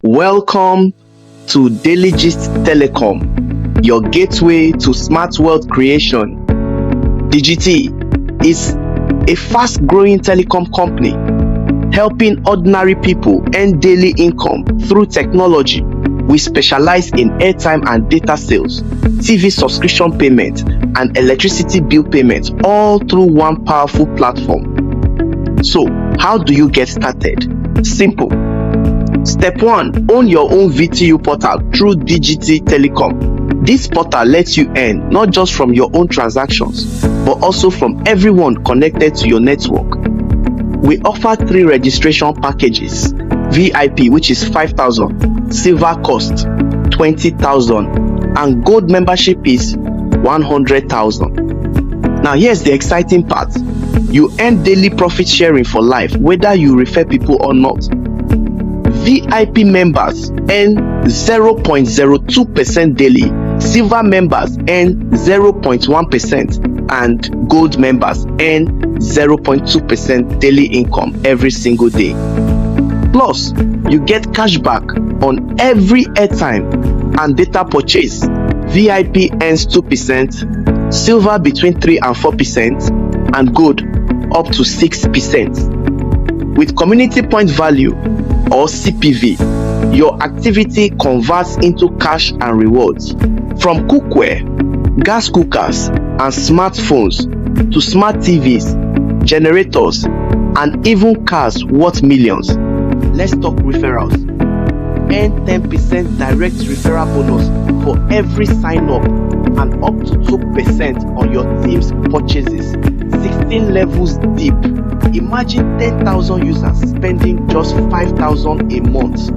Welcome to DailyGist Telecom, your gateway to smart wealth creation. DGT is a fast-growing telecom company helping ordinary people earn daily income through technology. We specialize in airtime and data sales, TV subscription payment, and electricity bill payment, all through one powerful platform. So, how do you get started? Simple. Step 1. Own your own VTU portal through DGT Telecom. This portal lets you earn not just from your own transactions, but also from everyone connected to your network. We offer 3 registration packages: VIP, which is 5,000, Silver cost 20,000, and Gold membership is 100,000. Now here's the exciting part. You earn daily profit sharing for life, whether you refer people or not. VIP members earn 0.02% daily, Silver members earn 0.1%, and Gold members earn 0.2% daily income every single day. Plus, you get cashback on every airtime and data purchase. VIP earns 2%, Silver between 3 and 4%, and Gold up to 6%. With community point value or CPV, your activity converts into cash and rewards. From cookware, gas cookers, and smartphones to smart TVs, generators, and even cars worth millions. Let's talk referrals. Earn 10% direct referral bonus for every sign up and up to 2% on your team's purchases. 16 levels deep. Imagine 10,000 users spending just 5,000 a month.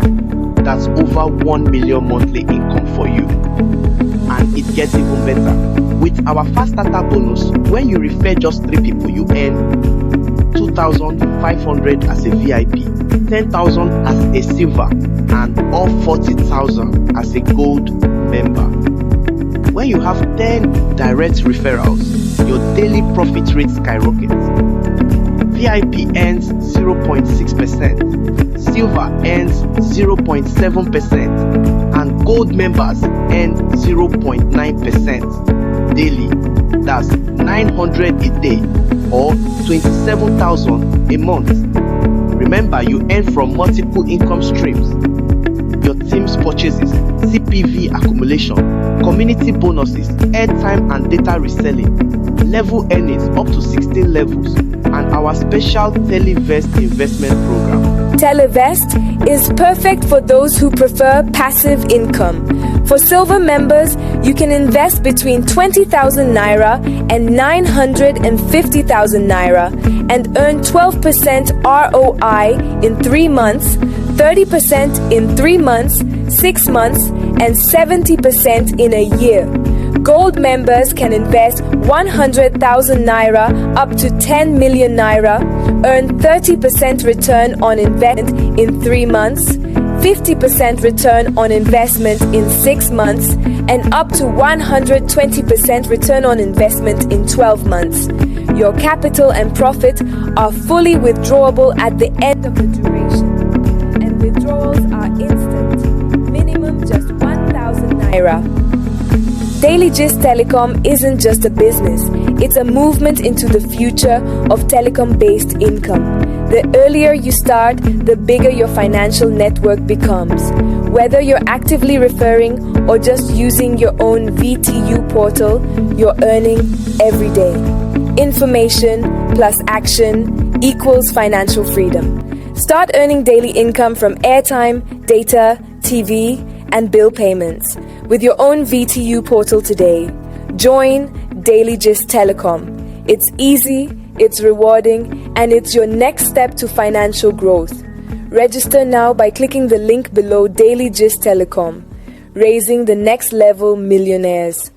That's over 1 million monthly income for you. And it gets even better. With our fast starter bonus, when you refer just 3 people, you earn 2,500 as a VIP, 10,000 as a Silver, and all 40,000 as a Gold member. When you have 10 direct referrals, your daily profit rate skyrockets. VIP earns 0.6%, Silver earns 0.7%, and Gold members earn 0.9% daily. That's 900 a day or 27,000 a month. Remember, you earn from multiple income streams: your team's purchases, CPV accumulation, community bonuses, airtime and data reselling, level earnings up to 16 levels, and our special Televest investment program. Televest is perfect for those who prefer passive income. For Silver members, you can invest between 20,000 Naira and 950,000 Naira and earn 12% ROI in 3 months, 30% in 3 months, 6 months, and 70% in a year. Gold members can invest 100,000 Naira up to 10 million Naira, earn 30% return on investment in 3 months, 50% return on investment in 6 months, and up to 120% return on investment in 12 months. Your capital and profit are fully withdrawable at the end of the duration, and withdrawals are instant, minimum just 1,000 Naira. DailyGist Telecom isn't just a business, it's a movement into the future of telecom-based income. The earlier you start, the bigger your financial network becomes. Whether you're actively referring or just using your own VTU portal, you're earning every day. Information plus action equals financial freedom. Start earning daily income from airtime, data, TV, and bill payments with your own VTU portal today. Join DailyGist Telecom. It's easy, it's rewarding, and it's your next step to financial growth. Register now by clicking the link below. DailyGist Telecom, raising the next level millionaires.